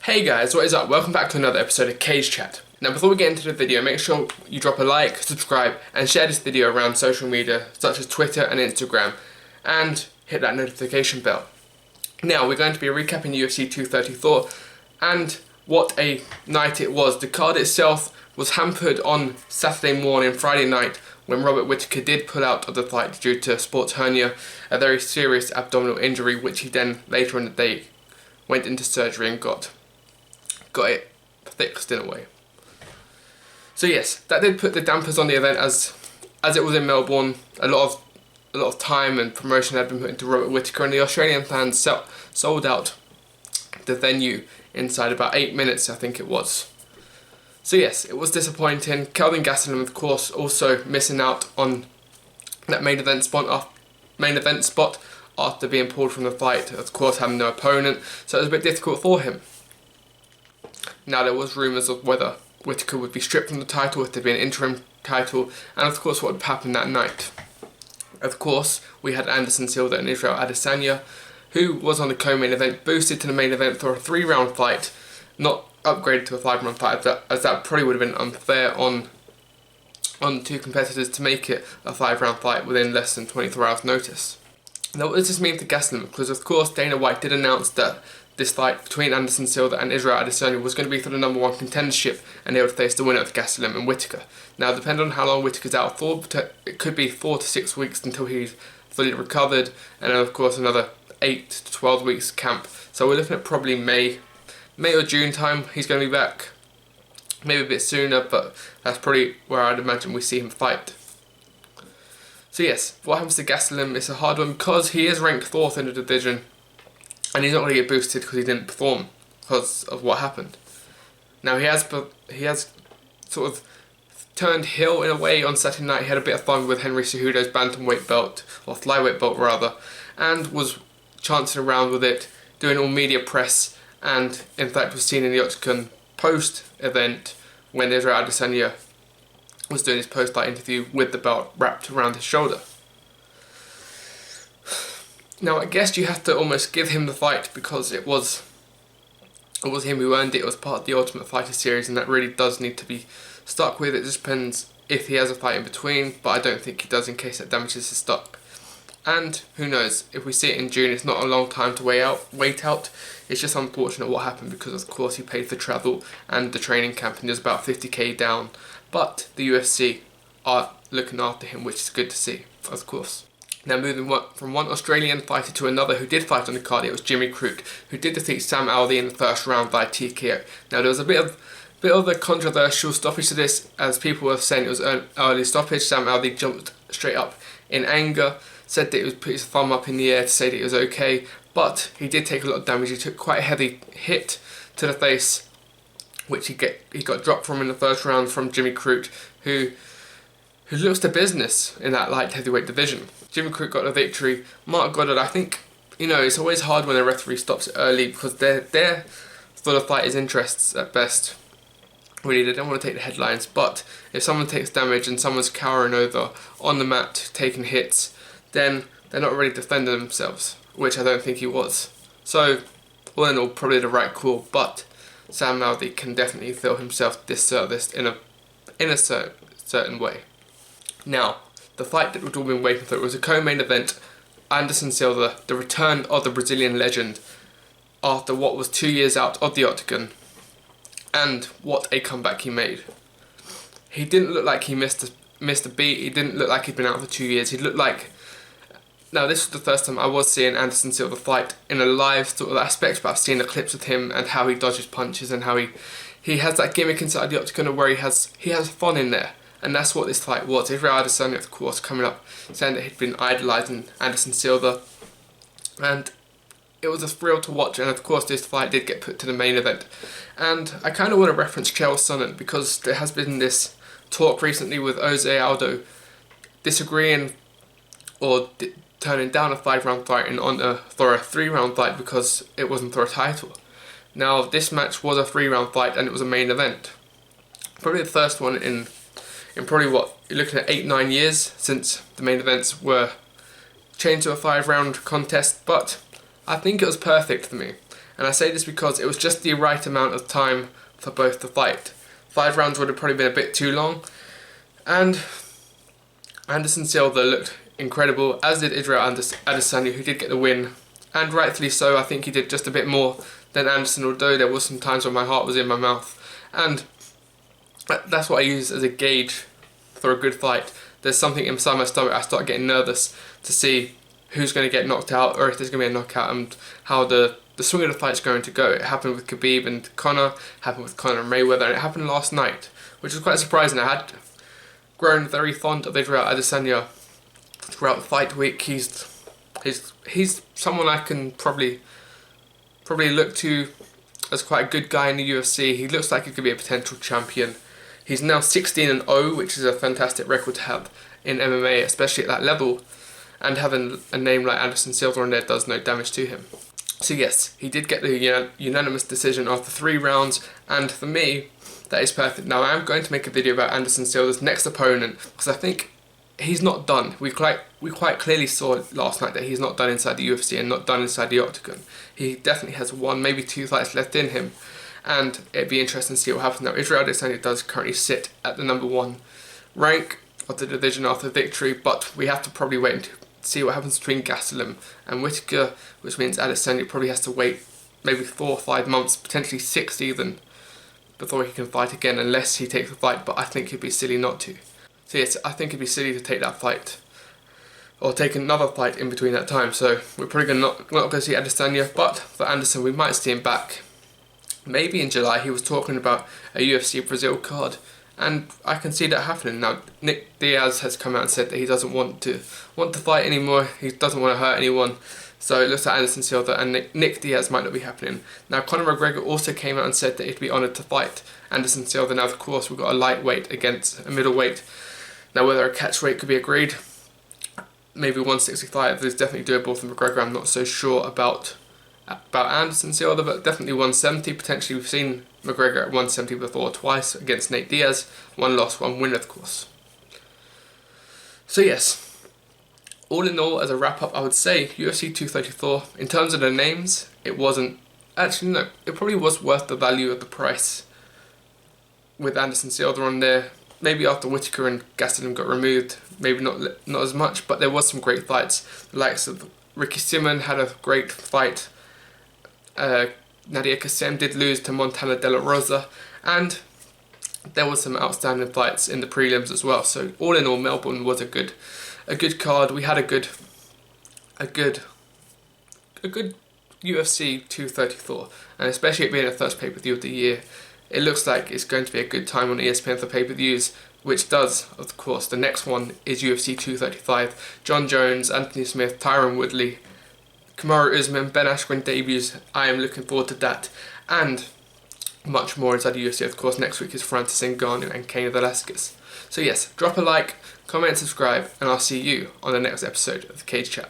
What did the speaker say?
Hey guys, what is up? Welcome back to another episode of Cage Chat. Now before we get into the video, make sure you drop a like, subscribe and share this video around social media such as Twitter and Instagram, and hit that notification bell. Now we're going to be recapping UFC 234 and what a night it was. The card itself was hampered on Saturday morning, Friday night, when Robert Whittaker did pull out of the fight due to a sports hernia, a very serious abdominal injury, which he then later in the day went into surgery and got it fixed in a way. So yes, that did put the dampers on the event as it was in Melbourne. A lot of time and promotion had been put into Robert Whittaker, and the Australian fans sold out the venue inside about 8 minutes, I think it was. So yes, it was disappointing. Kelvin Gastelum, of course, also missing out on that main event spot after being pulled from the fight, of course having no opponent, so it was a bit difficult for him. Now there was rumours of whether Whittaker would be stripped from the title, if there'd be an interim title, and of course what would happen that night. Of course, we had Silva and Israel Adesanya, who was on the co-main event, boosted to the main event for a 3-round fight, not upgraded to a 5-round fight, as that probably would have been unfair on two competitors to make it a 5-round fight within less than 24 hours notice. Now what does this mean for Gastelum? Because of course Dana White did announce that this fight between Silva and Israel Adesanya was going to be for the number 1 contendership, and they would face the winner of Gastelum and Whittaker. Now, depending on how long Whittaker's out for, it could be 4 to 6 weeks until he's fully recovered, and then of course another 8 to 12 weeks camp. So we're looking at probably May or June time he's going to be back. Maybe a bit sooner, but that's probably where I'd imagine we see him fight. So yes, what happens to Gastelum is a hard one because he is ranked 4th in the division, and he's not going to get boosted because he didn't perform because of what happened. Now he has sort of turned heel in a way on Saturday night. He had a bit of fun with Henry Cejudo's bantamweight belt, or flyweight belt rather, and was chancing around with it, doing all media press, and in fact was seen in the octagon post-event when Israel Adesanya was doing his post-fight interview with the belt wrapped around his shoulder. Now I guess you have to almost give him the fight because it was him who earned it. It was part of the Ultimate Fighter series, and that really does need to be stuck with. It just depends if he has a fight in between, but I don't think he does in case that damages his stock. And who knows, if we see it in June, it's not a long time to wait out. It's just unfortunate what happened because of course he paid for travel and the training camp, and he was about 50k down. But the UFC are looking after him, which is good to see, of course. Now moving from one Australian fighter to another who did fight on the card, it was Jimmy Crute, who did defeat Sam Alvey in the first round by TKO. Now there was a bit of a controversial stoppage to this, as people were saying it was an early stoppage. Sam Alvey jumped straight up in anger, said that he was put his thumb up in the air to say that it was okay, but he did take a lot of damage. He took quite a heavy hit to the face, which he got dropped from in the first round from Jimmy Crute, who looks to business in that light heavyweight division. Jimmy Crute got the victory. Mark Goddard, I think, it's always hard when a referee stops it early because they're for the fighter's interests at best. Really, they don't want to take the headlines, but if someone takes damage and someone's cowering over on the mat, taking hits, then they're not really defending themselves, which I don't think he was. So, all in all, probably the right call, but Sam Alvey can definitely feel himself disserviced in a certain way. Now, the fight that we've all been waiting for was a co-main event. Silva, the return of the Brazilian legend after what was 2 years out of the octagon, and what a comeback he made. He didn't look like he missed a beat. He didn't look like he'd been out for 2 years. He looked like... Now this was the first time I was seeing Silva fight in a live sort of aspect, but I've seen the clips of him and how he dodges punches and how he has that gimmick inside the octagon where he has fun in there. And that's what this fight was. Israel Adesanya, of course, coming up saying that he'd been idolising Silva, and it was a thrill to watch. And of course this fight did get put to the main event, and I kind of want to reference Chael Sonnen because there has been this talk recently with Jose Aldo disagreeing or turning down a 5-round fight and for a 3-round fight because it wasn't for a title. Now this match was a 3-round fight and it was a main event, probably the first one in probably what, you're looking at 8-9 years since the main events were changed to a 5-round contest, but I think it was perfect for me. And I say this because it was just the right amount of time for both to fight. 5 rounds would have probably been a bit too long. And Anderson Silva looked incredible, as did Israel Adesanya, who did get the win. And rightfully so. I think he did just a bit more than Anderson, although there was some times when my heart was in my mouth. And that's what I use as a gauge for a good fight. There's something inside my stomach, I start getting nervous to see who's going to get knocked out, or if there's going to be a knockout, and how the swing of the fight's going to go. It happened with Khabib and Conor, happened with Conor and Mayweather, and it happened last night, which was quite surprising. I had grown very fond of Israel Adesanya throughout the fight week. He's someone I can probably look to as quite a good guy in the UFC. He looks like he could be a potential champion. He's now 16-0, which is a fantastic record to have in MMA, especially at that level. And having a name like Anderson Silva on there does no damage to him. So yes, he did get the unanimous decision after 3 rounds, and for me, that is perfect. Now I am going to make a video about Anderson Silva's next opponent, because I think he's not done. We quite clearly saw last night that he's not done inside the UFC and not done inside the octagon. He definitely has 1, maybe 2 fights left in him, and it'd be interesting to see what happens now. Israel Adesanya does currently sit at the number 1 rank of the division after victory, but we have to probably wait and see what happens between Gastelum and Whittaker, which means Adesanya probably has to wait maybe 4 or 5 months, potentially 6 even, before he can fight again, unless he takes the fight, but I think it'd be silly not to. So yes, I think it'd be silly to take that fight, or take another fight in between that time. So we're probably not going to see Adesanya, but for Anderson we might see him back maybe in July. He was talking about a UFC Brazil card, and I can see that happening. Now Nick Diaz has come out and said that he doesn't want to fight anymore. He doesn't want to hurt anyone. So it looks like Anderson Silva and Nick Diaz might not be happening. Now Conor McGregor also came out and said that he'd be honoured to fight Anderson Silva. Now of course we've got a lightweight against a middleweight. Now whether a catch weight could be agreed, maybe 165 is definitely doable for McGregor. I'm not so sure about Anderson Silva, but definitely 170 potentially. We've seen McGregor at 170 before, twice against Nate Diaz. 1 loss, 1 win of course. So yes, all in all, as a wrap up, I would say UFC 234, in terms of the names, it wasn't, actually no, it probably was worth the value of the price with Anderson Silva on there. Maybe after Whittaker and Gastelum got removed, maybe not as much, but there was some great fights. The likes of Ricky Simon had a great fight. Nadia Kassem did lose to Montana De La Rosa, and there was some outstanding fights in the prelims as well. So all in all, Melbourne was a good card. We had a good UFC 234, and especially it being the first pay-per-view of the year, it looks like it's going to be a good time on ESPN for pay-per-views, which does, of course. The next one is UFC 235. John Jones, Anthony Smith, Tyron Woodley, Kamaru Usman, Ben Askren debuts. I am looking forward to that, and much more inside the UFC. Of course, next week is Francis Ngannou and Cain Velasquez. So yes, drop a like, comment, subscribe, and I'll see you on the next episode of the Cage Chat.